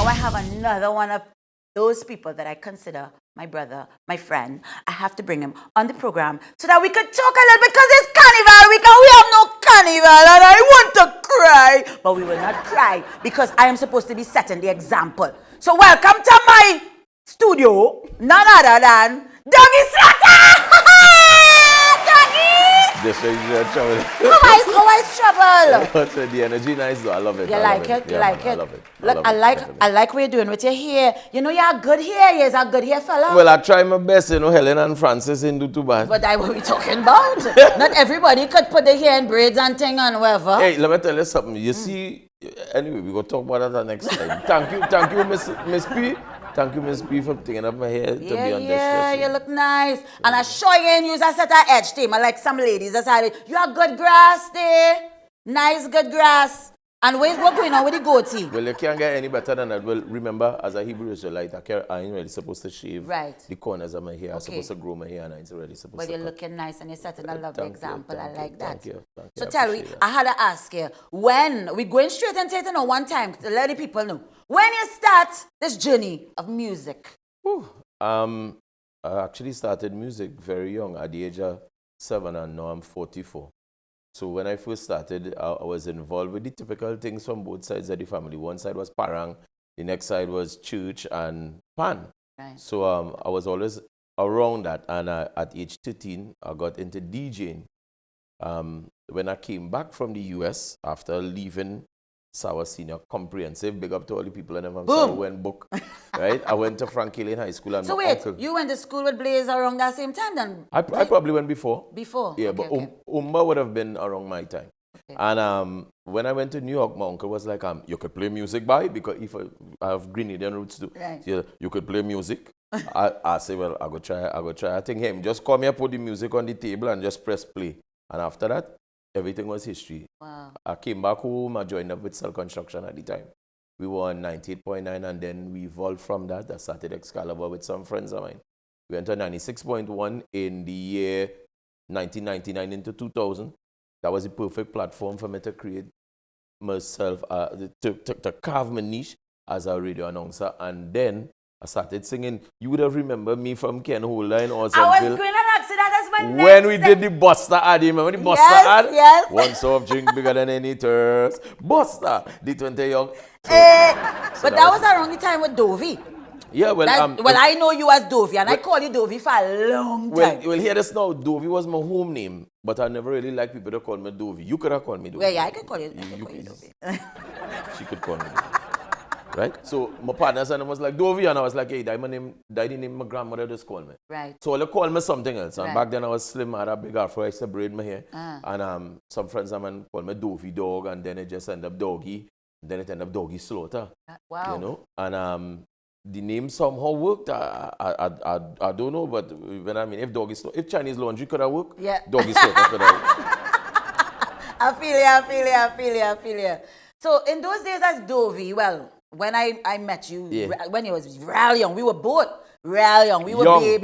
I have another one of those people that I consider my brother, my friend. I have to bring him on the program so that we could talk a little bit because it's carnival week and we have no carnival and I want to cry. But we will not cry because I am supposed to be setting the example. So welcome to my studio, none other than Dawg E Slaughter! Destra, you trouble. How is trouble? The energy nice though. I love it. You like it? You like it? I love it. Look, I like what you're doing with your hair. You know you're a good hair. You're a good hair fella. Well, I try my best, you know. Helen and Francis didn't do too bad. But that's what we're talking about. Not everybody could put their hair in braids and thing and whatever. Hey, let me tell you something. You see, anyway, we're gonna talk about that next time. Thank you, Miss P. Thank you, Miss P, for taking up my hair to be on this Yeah, show. you look nice. And I sure you ain't use a set of edge team. I like some ladies that say, you are good grass there. Nice, good grass. And what's going on with the goatee? Well, you can't get any better than that. Well, remember, as a Hebrew Israelite, I ain't really supposed to shave the corners of my hair. I'm supposed to grow my hair and I ain't really supposed to But you're cut. looking nice and you're setting a lovely example. I like that. Thank you. So tell me, I had to ask you, when, we're going straight into it one time to let the people know, when you start this journey of music? I actually started music very young, at the age of 7, and now I'm 44. So when I first started, I was involved with the typical things from both sides of the family. One side was parang, the next side was church and pan. Right. So I was always around that, and at age 13, I got into DJing. When I came back from the US after leaving Sawa Senior Comprehensive, big up to all the people in the family who went book, right? I went to Frankie Lane High School. And so wait, you went to school with Blaze around that same time then? I probably went before. Before? Yeah, okay, but Umba would have been around my time. Okay. And when I went to New York, my uncle was like, you could play music, boy, because if I have Grenadian roots too. Right. Yeah, you could play music. I say, well, I go try. I think him, just come here, put the music on the table and just press play. And after that, everything was history. Wow. I came back home, I joined up with Cell Construction at the time. We were on 98.9 and then we evolved from that. I started Excalibur with some friends of mine. We went to 96.1 in the year 1999 into 2000. That was the perfect platform for me to create myself, to carve my niche as a radio announcer. And then I started singing. You would have remembered me from Ken Holder in Awesome. I was going to ask you that as my next when we did the Buster ad, you remember the Buster ad? Yes. One soft drink bigger than any thirst. Buster, the 20 young. But that was around the time with Dovey. Yeah, well, I know you as Dovey, and I call you Dovey for a long time. Well, hear this now. Dovey was my home name, but I never really liked people to call me Dovey. You could have called me Dovey. Well, yeah, I could call you Dovey. She could call me Dovey. Right? So my partner and I was like, Dovey, and I was like, hey, that's the name my grandmother just called me. Right. So they called me something else. And right. back then I was slim, I had a big afro, I used to braid my hair. And some friends of mine called me Dovey Dog, and then it just ended up Doggy. Then it ended up Dawg E Slaughter. Wow. You know? And the name somehow worked. I don't know, but when if Chinese laundry could have worked, yeah. Dawg E Slaughter could have worked. I feel you. So in those days as Dovey, well, when I met you, when you was real young, we were both real young. We were young.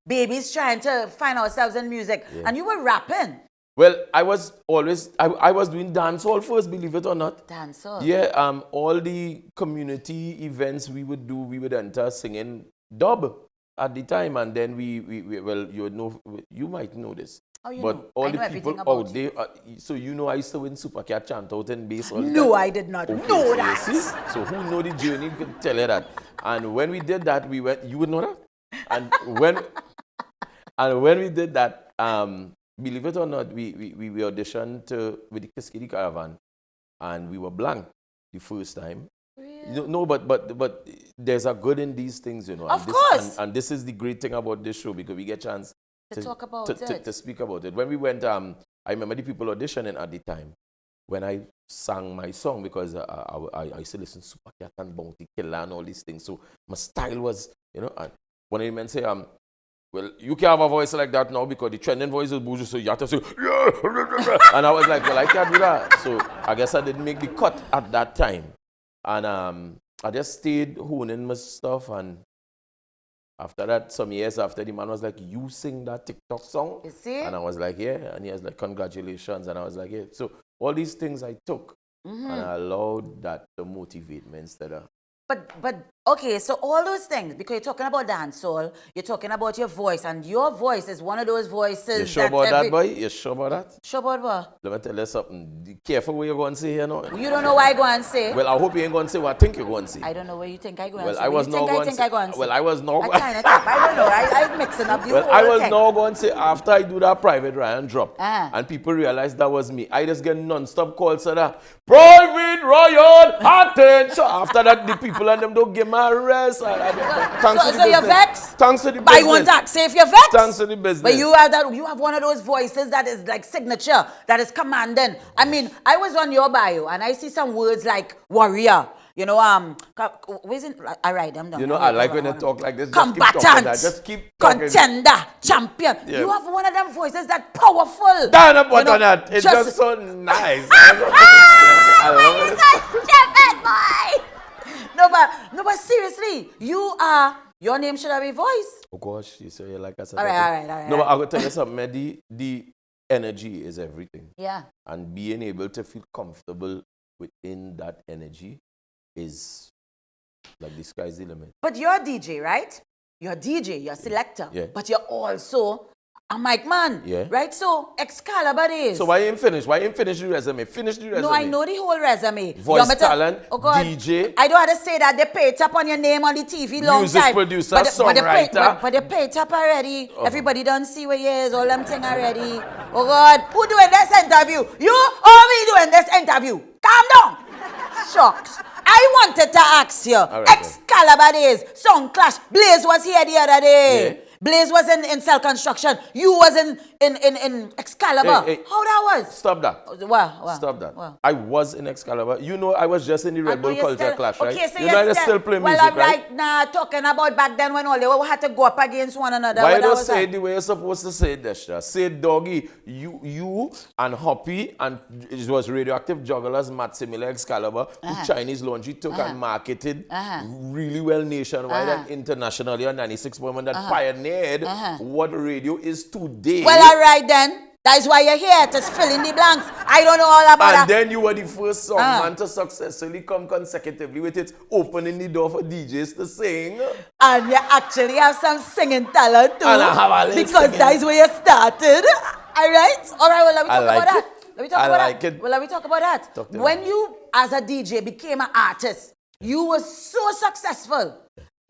babies trying to find ourselves in music. Yeah. And you were rapping. Well, I was doing dancehall first, believe it or not. Dancehall? Yeah, all the community events we would do, we would enter singing dub at the time. And then well, you might know this. Oh, you but know. all I the know people out there, so you know I used to win Supercat chant out in bass all the time. No, I did not know that. See? So who know the journey could tell you that. And when we did that, we went, you would know that? And when we did that, believe it or not, we auditioned with the Kiskidi Caravan, and we were blank the first time. Really? No, but there's a good in these things, you know. Of course. And this is the great thing about this show, because we get a chance to talk about to speak about it. When we went, I remember the people auditioning at the time when I sang my song, because I used to listen to Supercat and Bounty Killer and all these things. So my style was, you know, and one of the men say, well, you can't have a voice like that now because the trending voice is Buju, so you have to say, yeah. And I was like, well, I can't do that. So I guess I didn't make the cut at that time. And I just stayed honing my stuff, and after that, some years after, the man was like, you sing that TikTok song? You see? And I was like, yeah. And he was like, congratulations. And I was like, yeah. So all these things I took, and I allowed that to motivate me instead of But okay, so all those things, because you're talking about dancehall, you're talking about your voice, and your voice is one of those voices. You sure about that, boy? You sure about that? Sure about what? Let me tell you something. Be careful what you're going to say here now. You don't know what I go and say. Well, I hope you ain't going to say what I think you're going to say. I don't know what you think I go and Well, say. I was not going to say. Well, I was not. I kind of think. I don't know. I'm mixing up the Well, whole I was thing. now going to say after I do that private Ryan drop, Uh-huh. and people realize that was me, I just get non-stop calls to that Private Ryan attention. After that, the people and them don't give me a rest. Thanks to the So you're business. vexed? Thanks to the But I business. want to say if you're vexed. Thanks to the business. But you have that. You have one of those voices that is like signature, that is commanding. I mean, I was on your bio and I see some words like warrior. You know, isn't all right? I'm done. You know, I like when they talk like this. Combatant, Just keep talking. contender, champion. Yeah. You have one of them voices that powerful. Down up on that. It's just so nice. I love it. No, but seriously, your name should have a voice. Oh gosh, you say like I said. All right. No, but I will tell you something, Mehdi. The energy is everything. Yeah. And being able to feel comfortable within that energy is like the sky's the limit. But you're a DJ, right? You're a DJ, you're a selector. Yeah. But you're also a mic man. Yeah. Right? So, Excalibur is. So why you ain't finished? Why you ain't finished the resume? Finish the resume. No, I know the whole resume. Voice talent, oh God. DJ. I don't have to say that they pay it up on your name on the TV long Music time. producer, but songwriter. But they pay it up already. Everybody done see where you is, all them thing already. Oh God, who doing this interview? You or me doing this interview? Calm down. Shucks. I wanted to ask you, right, Excalibur days, Song Clash, Blaze was here the other day. Yeah. Blaze was in cell construction. You was in Excalibur. Hey. How that was? Stop that. What? Stop that. What? I was in Excalibur. You know, I was just in the Red Bull Culture Clash, right? Okay, so you know, I still play music, well, I'm right? like, nah, talking about back then when all they had to go up against one another. Why What that don't was say that? it the way you're supposed to say it, Destra? Say Doggy, you and Hoppy and it was Radioactive Jugglers, Maximilian Excalibur, who Chinese Laundry took and marketed really well nationwide and internationally on 96.1 that pioneered what radio is today. Well, all right then. That's why you're here, to fill in the blanks. I don't know all about that. And then you were the first song man to successfully come consecutively with it, opening the door for DJs to sing. And you actually have some singing talent too. And I have a little because singing. that's where you started. All right? All right, well, let me talk like about that. it. Let me talk I about like that. it. Well, let me talk about that. Talk to When me. you, as a DJ, became an artist, you were so successful.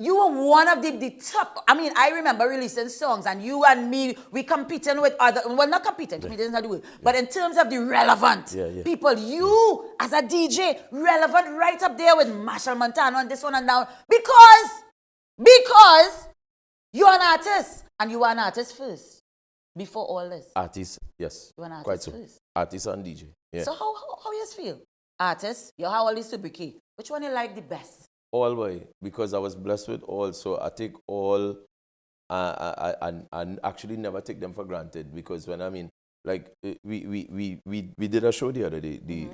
You were one of the top. I mean, I remember releasing songs, and you and me, we competing with other. Well, not competing. Competing is not the word. But in terms of the relevant people, you as a DJ, relevant right up there with Marshall Montano and this one and that. Because you're an artist, and you were an artist first before all this. Artist, yes. You were an artist Quite so. first. Artist and DJ. Yeah. So how you feel? Artist, you have all these sobriquet. Which one you like the best? All way, because I was blessed with all, so I take all and actually never take them for granted. Because when I mean, like we did a show the other day, the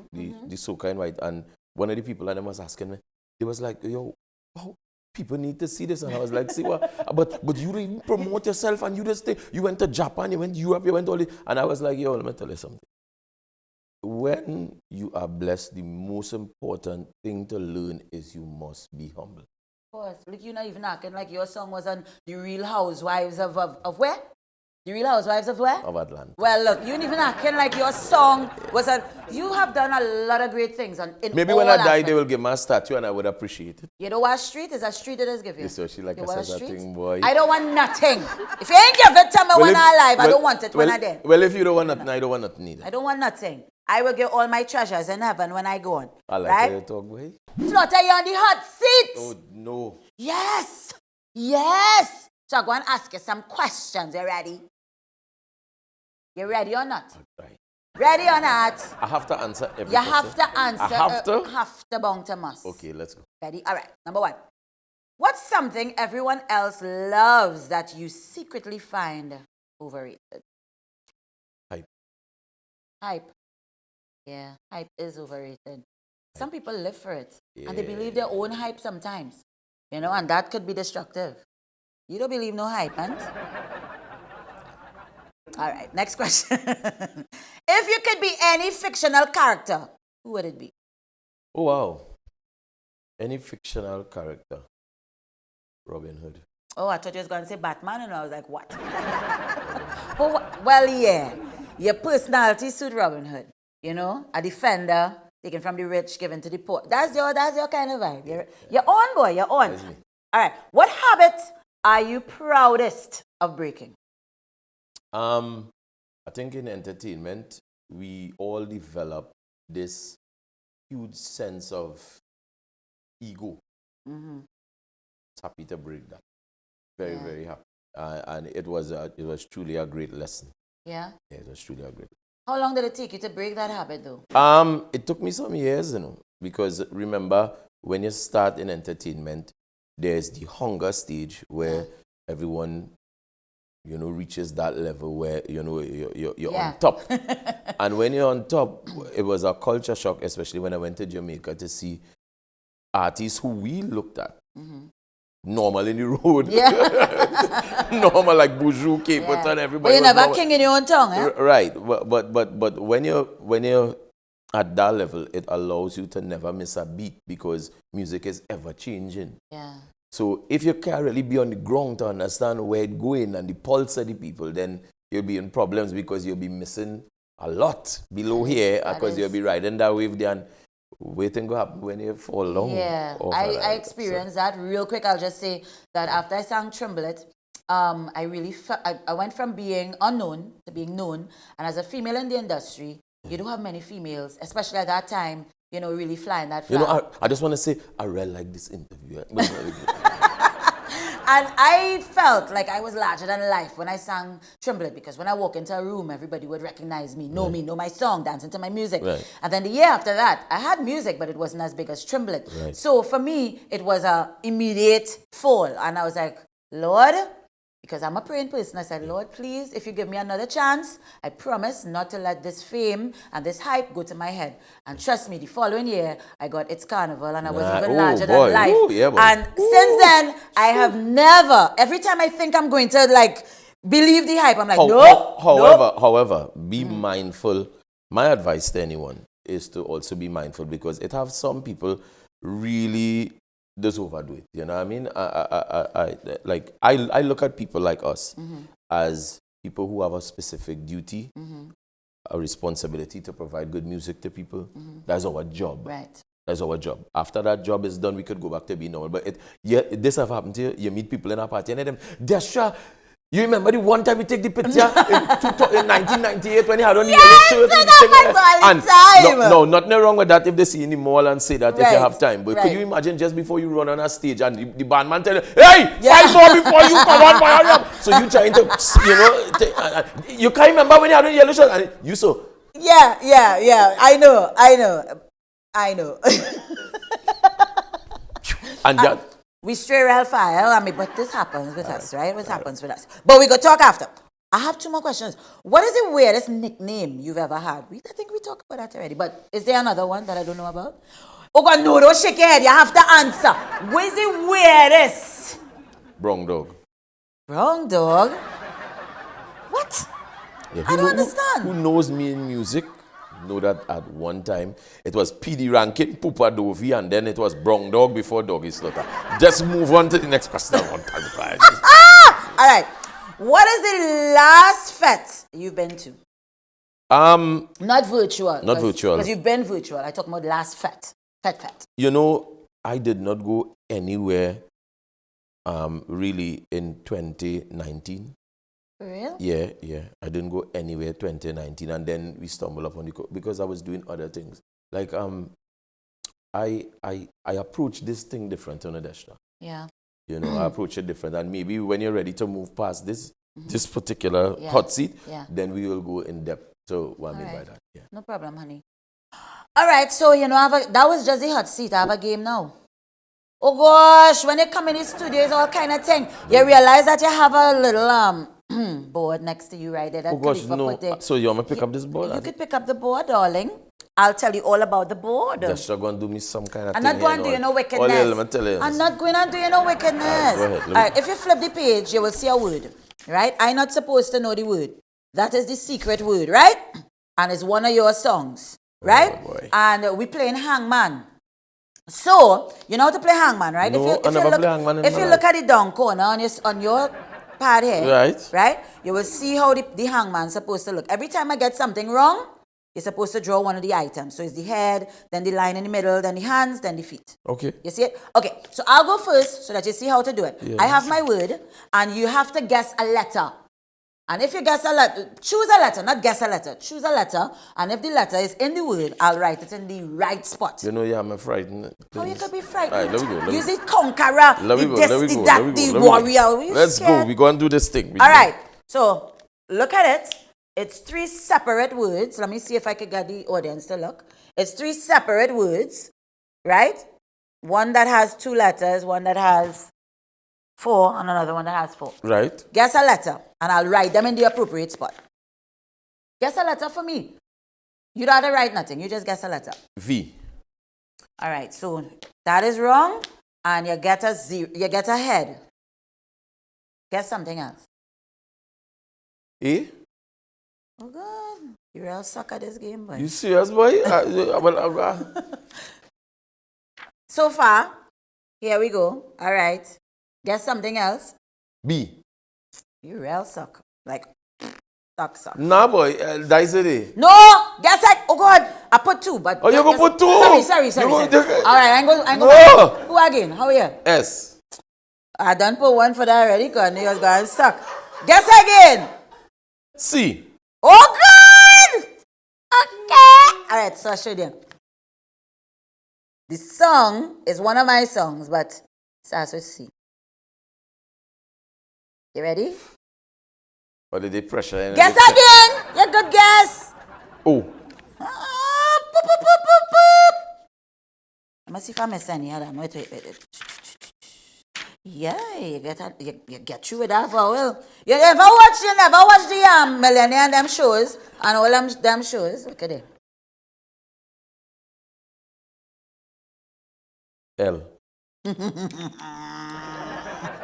Soca and White, and one of the people and them was asking me, they was like, yo, wow, people need to see this, and I was like, see what? But you didn't even promote yourself, and you just stay. You went to Japan, you went to Europe, you went all this, and I was like, yo, let me tell you something. When you are blessed, the most important thing to learn is you must be humble. Of course. Look, you're not even acting like your song was on The Real Housewives of where? The Real Housewives of where? Of Atlanta. Well, look, you ain't even acting like your song was on. You have done a lot of great things. Maybe when I die, they will give me a statue, and I would appreciate it. You know what street is a street that is given? So she like you I want said a that street? thing, boy. I don't want nothing. If you ain't give it to me when I'm alive, I don't want it when I'm dead. Well, if you don't want nothing, I don't want nothing either. I don't want nothing. I will get all my treasures in heaven when I go on. I like right? how you talk, boy. Slaughter, you on the hot seat. Oh, no. Yes. Yes. So I'm going to ask you some questions. You ready? You ready or not? Right. Ready or not? I have to answer every You question. have to answer. I have to? Have to bound to must. Okay, let's go. Ready? All right. Number one. What's something everyone else loves that you secretly find overrated? Hype. Hype. Yeah, hype is overrated. Some people live for it. And they Yeah. believe their own hype sometimes. You know, and that could be destructive. You don't believe no hype, man? All right, next question. If you could be any fictional character, who would it be? Oh, wow. Any fictional character. Robin Hood. Oh, I thought you was going to say Batman, and I was like, what? But, well, yeah. Your personality suit Robin Hood. You know, a defender, taken from the rich, given to the poor. That's your kind of vibe. You're on, boy. You're on. That's me. All right. What habit are you proudest of breaking? I think in entertainment, we all develop this huge sense of ego. Happy to break that. Very, very happy. And it was truly a great lesson. Yeah? Yeah, it was truly a great lesson. How long did it take you to break that habit, though? It took me some years, because remember, when you start in entertainment, there's the hunger stage where everyone, reaches that level where, you're on top. And when you're on top, it was a culture shock, especially when I went to Jamaica to see artists who we looked at. Normal in the road. Yeah. Normal like Buju, Capleton, everybody. But you're never king in your own tongue, eh? Right. But when you're at that level, it allows you to never miss a beat because music is ever changing. Yeah. So if you can't really be on the ground to understand where it's going and the pulse of the people, then you'll be in problems because you'll be missing a lot below here because you'll be riding that wave there and waiting to happen when you fall down. Yeah, I experienced that real quick. I'll just say that after I sang Trimblet, I really I went from being unknown to being known. And as a female in the industry, you don't have many females, especially at that time, really flying that flag. I just want to say, I really like this interview. And I felt like I was larger than life when I sang Trimblet, because when I walk into a room, everybody would recognize me, know my song, dance into my music. Right. And then the year after that, I had music, but it wasn't as big as Trimblet. Right. So for me, it was a immediate fall. And I was like, Lord, because I'm a praying person, I said, Lord, please, if you give me another chance, I promise not to let this fame and this hype go to my head. And trust me, the following year, I got It's Carnival, and I was even larger than life. And since then, I have never, every time I think I'm going to, believe the hype, I'm like, However, be mindful. My advice to anyone is to also be mindful, because it have some people really just overdo it. You know what I mean? I look at people like us as people who have a specific duty, a responsibility to provide good music to people. That's our job. Right. That's our job. After that job is done, we could go back to being normal. But this have happened to you. You meet people in a party and them, Destra, you remember the one time we take the picture in 1998 when he had on the yellow shirt? No, nothing wrong with that if they see you in the mall and say that if you have time. But could you imagine just before you run on a stage and the bandman tell you, hey, 5 more before you come on, boy, hurry up. So you trying to, you can't remember when you had on the yellow shirt and you so. Yeah. I know. And that. We stray real file, but this happens with us, right? This happens with us. But we go talk after. I have 2 more questions. What is the weirdest nickname you've ever had? I think we talked about that already, but is there another one that I don't know about? Oh God, no, don't shake your head. You have to answer. What is the weirdest? Brown Dawg. Brown Dawg? What? Yeah, I don't understand. Who knows me in music? Know that at one time it was PD Rankin, Pupa Dovi, and then it was Brown Dawg before Dawg E Slaughter. Just move on to the next question. All right. What is the last fete you've been to? Not virtual. Not virtual. Because you've been virtual. I talk about last fete. Fete. I did not go anywhere really in 2019. For real? Yeah. I didn't go anywhere 2019, and then we stumbled upon because I was doing other things. Like I approach this thing different on a Destra. Yeah. I approach it different, and maybe when you're ready to move past this particular hot seat, then we will go in depth. So what I mean by that? Yeah. No problem, honey. All right, so that was just the hot seat. I have a game now. Oh gosh, when you come in the studio, it's all kind of thing. You realize that you have a little board next to you right there. That no. So you want me to pick up this board? You could pick up the board, darling. I'll tell you all about the board. That's going to do me some kind of I'm thing. not going to do you no wickedness. Let me tell you. I'm not going to do you no wickedness. Go ahead. All right, if you flip the page, you will see a word. Right? I'm not supposed to know the word. That is the secret word, right? And it's one of your songs. Right? Oh, boy. And we're playing Hangman. So, you know how to play Hangman, right? No, I never play Hangman in if my you life. look at the down corner on your pad here, Right. you will see how the hangman's supposed to look. Every time I get something wrong, you're supposed to draw one of the items. So it's the head, then the line in the middle, then the hands, then the feet. Okay. You see it? Okay, so I'll go first so that you see how to do it. Yeah, I have my word, and you have to guess a letter. And if you guess a letter, choose a letter, not guess a letter. Choose a letter, and if the letter is in the word, I'll write it in the right spot. You know, yeah, I'm frightened. How you could be frightened? All right, let me go. Use the conqueror, the warrior. Let's go. We're going to do this thing. All right, so look at it. It's 3 separate words. Let me see if I can get the audience to look. It's 3 separate words, right? One that has 2 letters, one that has 4, and another one that has 4. Right. Guess a letter, and I'll write them in the appropriate spot. Guess a letter for me. You don't have to write nothing. You just guess a letter. V. All right, so that is wrong, and you get a 0. You get a head. Guess something else. A. Oh, God. You real suck at this game, boy. You serious, boy? So far, here we go. All right. Guess something else. B. You real suck. Like, suck. Nah, boy. That is it. No! Guess it. Oh, God. I put 2, but... Oh, you go put 2? Sorry. All right, I'm going No. Who again? How are you? S. I done put 1 for that already, because you was going suck. Guess again. C. Oh, God! Okay. All right, so I'll show you. The song is one of my songs, but it starts with C. You ready? What did they pressure? Guess again. You good guess. Oh. Boop, boop, boop, boop, boop. Let me see if I miss any of them. Wait. Yeah, you get through with that vowel. You never watch the Millionaire and them shows and all them shows. Look at it. L.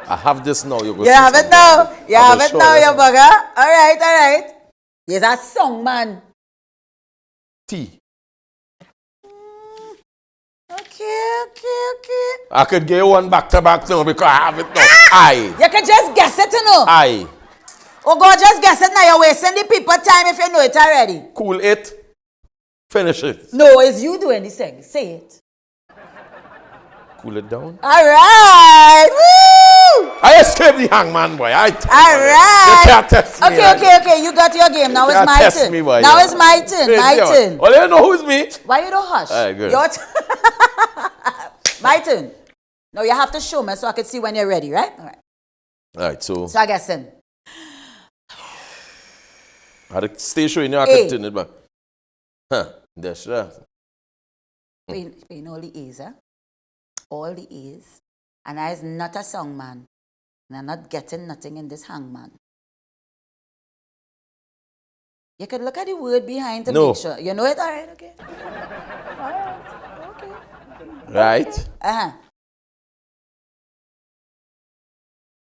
I have this now. You have it now. You have it now, you bugger. All right. You're a song man. T. Okay. I could get one back to back now because I have it now. I. You can just guess it, you know. I. Oh, God, just guess it now. You're wasting the people time if you know it already. Cool it. Finish it. No, it's you doing the thing. Say it. Cool it down. All right. Woo! I escaped the hangman, boy. All right. You can't test me. Okay. You got your game. Now it's my turn. Me, boy, now it's my turn. Well, you know who's me. Why you don't hush? All right, good. Your my turn. Now you have to show me so I can see when you're ready, right? All right, so I guess in. I had to stay showing you I could turn it back. Destra. Playing all the A's, huh? All the A's. And I is not a song man. And I'm not getting nothing in this hangman. You could look at the word behind to make sure. You know it? All right, okay. Okay. Right.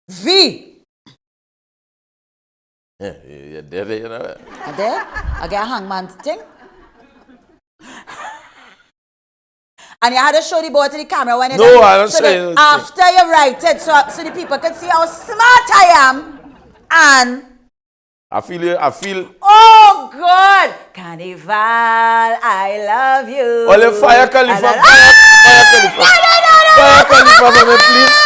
V. Yeah, you did it, you know. I did? I get a hangman thing. And you had to show the board to the camera when you No, I don't say it. After you write it, so the people can see how smart I am. And I feel. Oh God, Carnival, I love you. Ole Fire Khalifa. Fire Khalifa. Fire Khalifa for me, please.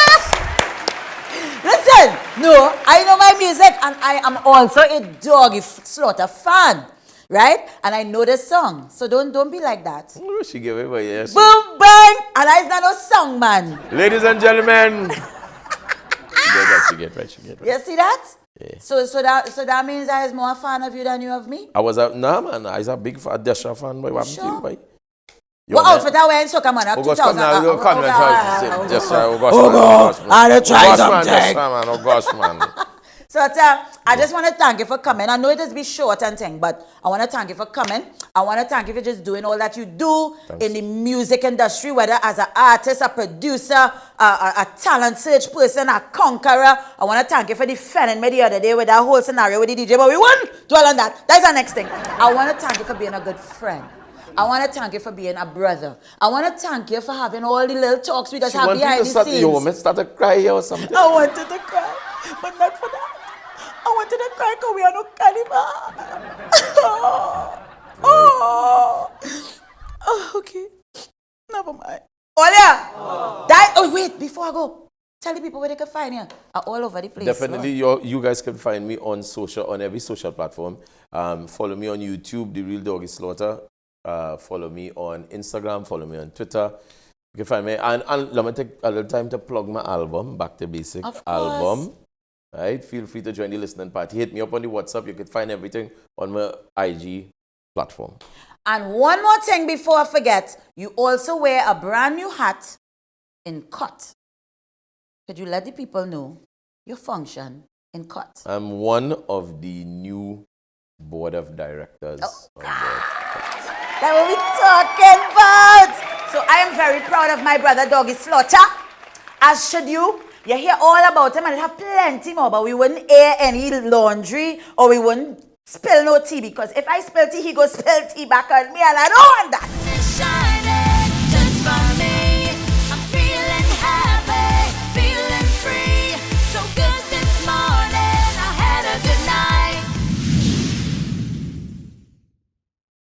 Listen, no, I know my music and I am also a Dawg E Slaughter fan. Right? And I know the song. So don't be like that. Oh, she gave it, yes. Boom, bang! And I is not no song, man. Ladies and gentlemen. She get right. You see that? Yeah. So that means I is more a fan of you than you of me? I was a, nah, man. I was a big Destra fan, boy. Sure? Boy. What outfit I wearing? So come on, August, come now. Oh, August, I had to try something. August, man. So I just want to thank you for coming. I know it has been short and thing, but I want to thank you for coming. I want to thank you for just doing all that you do in the music industry, whether as an artist, a producer, a talent search person, a conqueror. I want to thank you for defending me the other day with that whole scenario with the DJ, but we won't dwell on that. That's the next thing. I want to thank you for being a good friend. I want to thank you for being a brother. I want to thank you for having all the little talks we just She have wanted behind to the start, scenes. you want me to start to cry or something? I wanted to cry, but not for that. I wanted to cry because we are no cannibal. Okay. Never mind. Olia! Wait, before I go, tell the people where they can find you. I'm all over the place. Definitely, you guys can find me on every social platform. Follow me on YouTube, The Real Dawg E Slaughter. Follow me on Instagram. Follow me on Twitter. You can find me. And let me take a little time to plug my album, Back to Basic album. Right? Feel free to join the listening party. Hit me up on the WhatsApp. You can find everything on my IG platform. And one more thing before I forget, you also wear a brand new hat in cut. Could you let the people know your function in cut? I'm one of the new board of directors. That's what we're talking about. So I am very proud of my brother Dawg E Slaughter. As should you. You hear all about him and have plenty more, but we wouldn't air any laundry or we wouldn't spill no tea, because if I spill tea, he go spill tea back on me, and I don't want that.